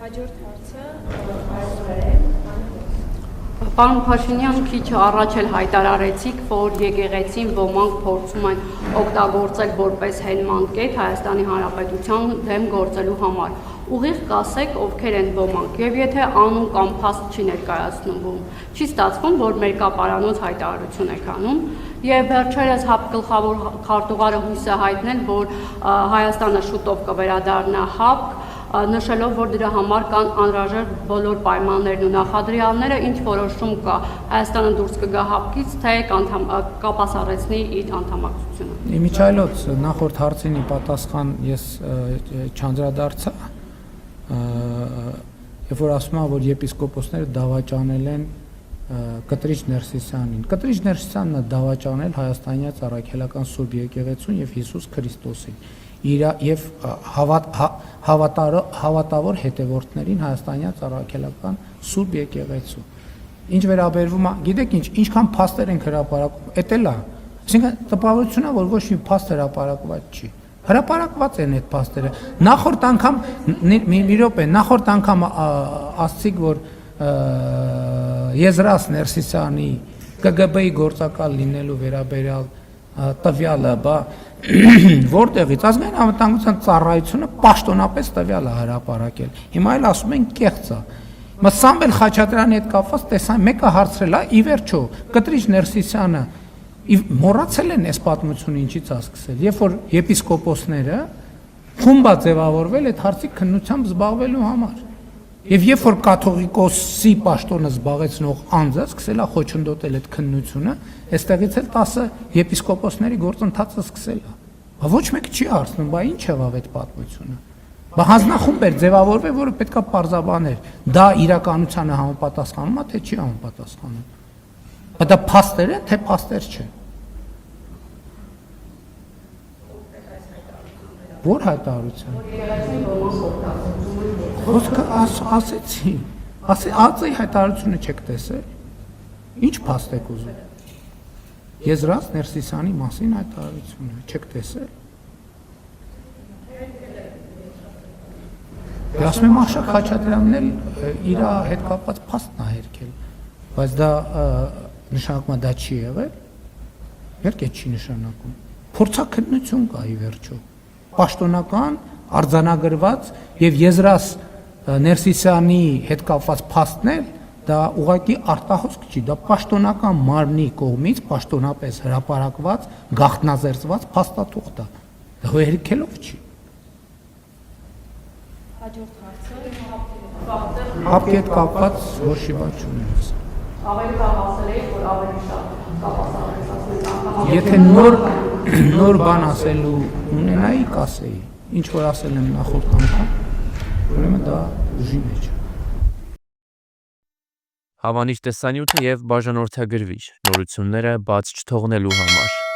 Հաջորդ հարցը այսօր է։ Պարոն Փաշինյան, քիչ առաջ էլ հայտարարեցիք, որ եկեղեցին ոմանք փորձում են օգտագործել որպես հենման կետ Հայաստանի Հանրապետության դեմ գործելու համար։ Ուղիղ կասեք, ովքեր են ոմանք, եւ եթե անուն կամ փաստ չի ներկայացնում, չի ստացվում, որ մերկապարանոց հայտարարություն եք անում։ Եվ վերջերս ՀԱՊ գլխավոր քարտուղարը հույս է հայտնել, որ Հայաստանը շուտով կվերադառնա ՀԱՊ, նշելով, որ դրա համար կան անհրաժեշտ բոլոր պայմաններն ու նախադրյալները, ինչ որոշում կա Հայաստանը դուրս կգա ՀԱՊ-ից, թե կապասառեցնի իր անդամակցությունը։ Իմիջայլոց նախորդ հարցին պատասխան ես չանդրադարձա, երբ որ ասում եմ, որ եպիսկոպոսները դավաճանել են Կտրիչ Ներսիսյանին։ Կտրիչ Ներսիսյանն դավաճանել հայաստանյաց առաքելական Սուրբ եկեղեցուն եւ Հիսուս Քրիստոսին եւ հավատավոր հետևորդներին հայաստանյաց առաքելական Սուրբ եկեղեցու։ Ինչ վերաբերվում է, գիտեք ինչ, ինչքան փաստեր են հրապարակում, էդ էլ է։ Այսինքն տպավորությունն է, որ ոչ մի փաստ հրապարակված չի։ Հրապարակված են այդ փաստերը։ Նախորդ անգամ մի րոպե, նախորդ անգամ ասացիք, որ Եզրաս Ներսիսյանի ԿԳԲ-ի գործակալ լինելու վերաբերյալ տվյալը, որտեղից ազգային անվտանգության ծառայությունը պաշտոնապես տվյալ է հրապարակել։ Հիմա էլ ասում են կեղծ է։ Սամվել Խաչատրյանի հետ կապված տեսան, մեկը հարցրել է, ի վերջո Կտրիչ Ներսիսյանը մոռացել են այս պատմությունը ինչից է սկսել, երբ որ եպիսկոպոսները խումբ ձևավորվել այդ հարցի քննությամբ զբաղվելու համար։ Եվ երբ որ կաթողիկոսի պաշտոնը զբաղեցնող անձը սկսել է խոչընդոտել այդ քննությունը, այստեղից էլ 10 եպիսկոպոսների գործընթացը սկսել է։ Ոչ մեկը չի հարցնում, բա ինչ եղավ այդ պատմությունը։ Բա հանձնախումբ էր ձևավորվել, որը պետքա պարզաբաներ, դա իրականությանը համապատասխանում է, թե չի համապատասխանում։ Բա դա փաստեր է, թե փաստեր չէ։ Որ հայտարարություն։ Խոսքը ասեցի, ածի հայտարարությունը չեք տեսել, ինչ փաստ եք ուզում, Եզրաս Ներսիսյանի մասին հայտարարությունը չեք տեսել, ասում եմ Աշակ Խաչատրյանն էլ իր հետ կապված փաստն է հերքել, բայց դա նշանակում է դա չի եղել, երբ չի նշանակում, փորձաքննություն կա ի վերջո, պաշտոնական, արձանագրված եւ Եզրաս Ներսիսյանի հետ կապված փաստներ, դա ուղղակի արտահոսք չի, դա պաշտոնական մարմնի կողմից պաշտոնապես հրապարակված, գաղտնազերծված փաստաթուղթ է, դա հերքելով չի։ Հաջորդ հարցը ՀԱՊ-ի հետ կապված որոշի բան չունեմ։ Ավելի լավ ասել եք, որ ավելի շատ կապասառեցած։ Եթե նոր բան ասելու ունենայի, կասեի, ինչ որ ասել եմ նախորդ անգամ, ուրեմն դա ուժի մեջ է։ Հավանիչ տեսանյութը եւ բաժանորդագրվիչ նորությունները բաց չթողնելու համար